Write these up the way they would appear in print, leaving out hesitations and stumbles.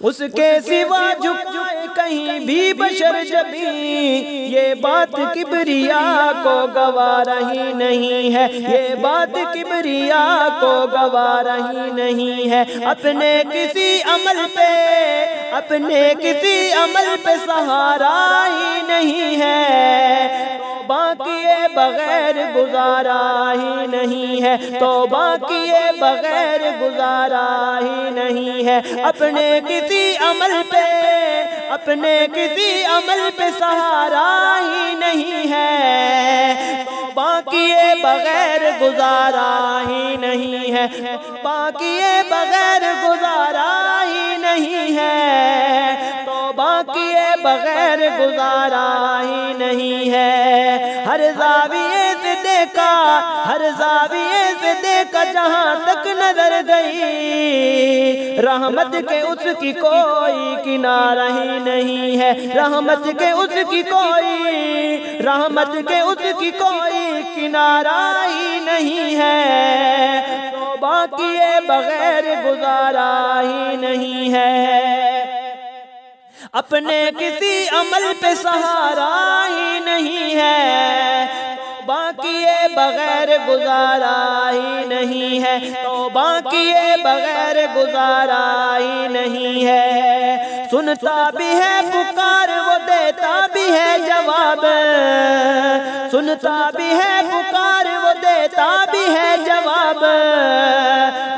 اس کے سوا جھکائے کہیں بھی بشر جبیں، یہ بات کبریا کو گوارا ہی نہیں ہے، یہ بات کبریا کو گوارا ہی نہیں ہے۔ اپنے کسی عمل پہ، اپنے کسی عمل پہ سہارا ہی نہیں ہے، توبہ کیے بغیر گزارا ہی نہیں ہے، توبہ کیے بغیر گزارا ہی نہیں ہے۔ اپنے کسی عمل پہ، اپنے کسی عمل پہ سہارا ہی نہیں ہے، توبہ کیے بغیر گزارا ہی نہیں ہے، توبہ کیے بغیر گزارا ہی نہیں ہے، توبہ کیے بغیر گزارا ہی نہیں ہے۔ ہر زاویے سے دیکھا، ہر زاویے سے دیکھا، جہاں تک نظر گئی، رحمت کے اس کی کوئی کنارہ ہی نہیں ہے، رحمت کے اس کی کوئی، رحمت کے اس کی کوئی کنارہ ہی نہیں ہے، توبہ کیے بغیر گزارا ہی نہیں ہے۔ اپنے کسی عمل پہ سہارا ہی نہیں ہے، توبہ کیے بغیر گزارا ہی نہیں ہے، توبہ کیے بغیر گزارا ہی نہیں ہے۔ سنتا بھی ہے پکار وہ دیتا بھی ہے جواب، سنتا بھی ہے پکار وہ دیتا بھی ہے جواب،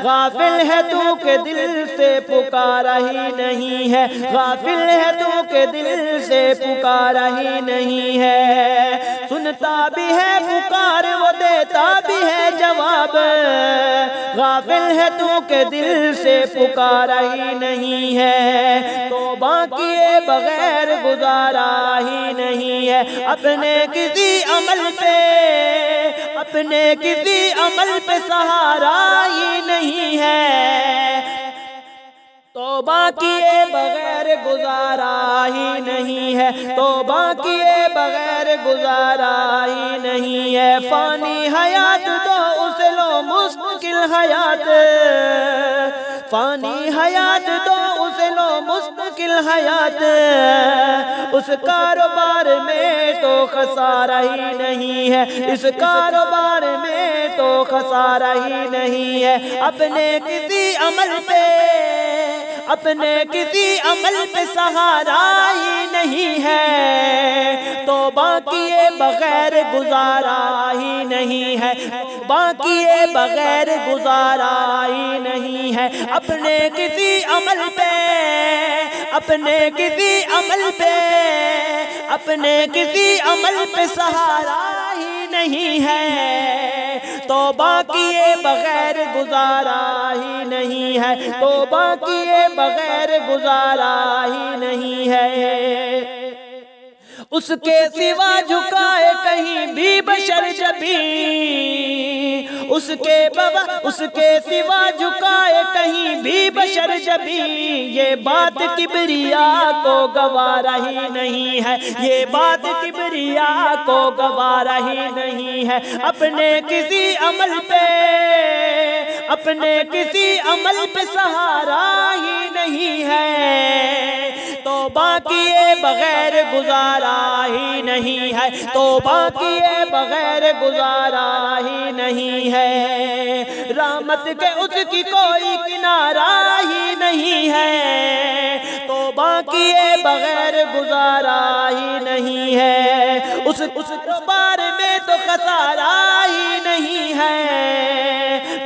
غافل ہے تو کہ دل سے پکارا ہی نہیں ہے، غافل ہے تو کہ دل سے پکارا ہی نہیں ہے۔ سنتا بھی ہے پکار وہ دیتا بھی ہے جواب، غافل ہے تو کہ دل سے پکارا ہی نہیں ہے، توبہ کیے بغیر گزارا ہی نہیں ہے۔ اپنے کسی عمل پہ، اپنے کسی عمل پہ سہارا ہی نہیں ہے، توبہ کیے بغیر گزارا ہی نہیں ہے، توبہ کیے بغیر گزارا ہی نہیں ہے۔ فانی حیات دو اسے لو مستقل حیات، فانی حیات دو اسے لو مستقل حیات، اس کاروبار میں تو خسارہ ہی نہیں ہے، اس کاروبار میں تو خسارہ ہی نہیں ہے۔ اپنے کسی عمل پہ، اپنے کسی عمل پہ سہارا ہی نہیں ہے، توبہ کیے بغیر گزارا ہی نہیں ہے، توبہ کیے بغیر گزارا ہی نہیں ہے۔ اپنے کسی عمل پہ، اپنے کسی عمل پہ، اپنے کسی عمل پہ سہارا ہی نہیں ہے، توبہ کیے بغیر گزارا ہی نہیں ہے، توبہ کیے بغیر گزارا ہی نہیں ہے۔ اس کے سوا جھکائے کہیں بھی بشر جبیں، اس کے سوا جھکائے کہیں بھی بشر جبیں، یہ بات کبریا کو گوارا ہی نہیں ہے، یہ بات کبریا کو گوارا ہی نہیں ہے۔ اپنے کسی عمل پہ، اپنے کسی عمل پہ سہارا ہی نہیں ہے، توبہ کیے بغیر گزارا ہی نہیں ہے، توبہ کیے بغیر گزارا ہی نہیں ہے۔ رحمت کے اس کی کوئی کنارہ ہی نہیں ہے، توبہ کیے بغیر گزارا ہی نہیں ہے۔ اس کاروبار میں تو خسارہ ہی نہیں ہے،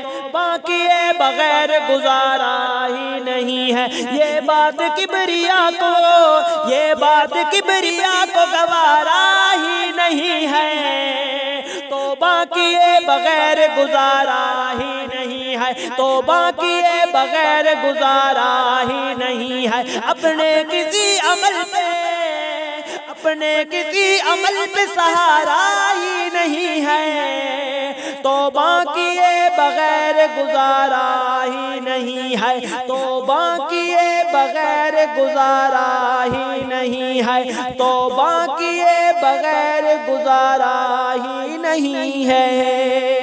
توبہ کیے بغیر گزارا ہی نہیں ہے۔ یہ بات کبریا کو، یہ بات کبریا کو گوارا ہی نہیں ہے، توبہ کیے بغیر گزارا ہی نہیں ہے، توبہ کیے بغیر گزارا ہی نہیں ہے۔ اپنے کسی عمل پہ، اپنے کسی عمل پہ سہارا ہی نہیں ہے، توبہ کیے بغیر گزارا ہی نہیں ہے، توبہ کیے بغیر گزارا ہی نہیں ہے، توبہ کیے بغیر گزارا ہی نہیں ہے۔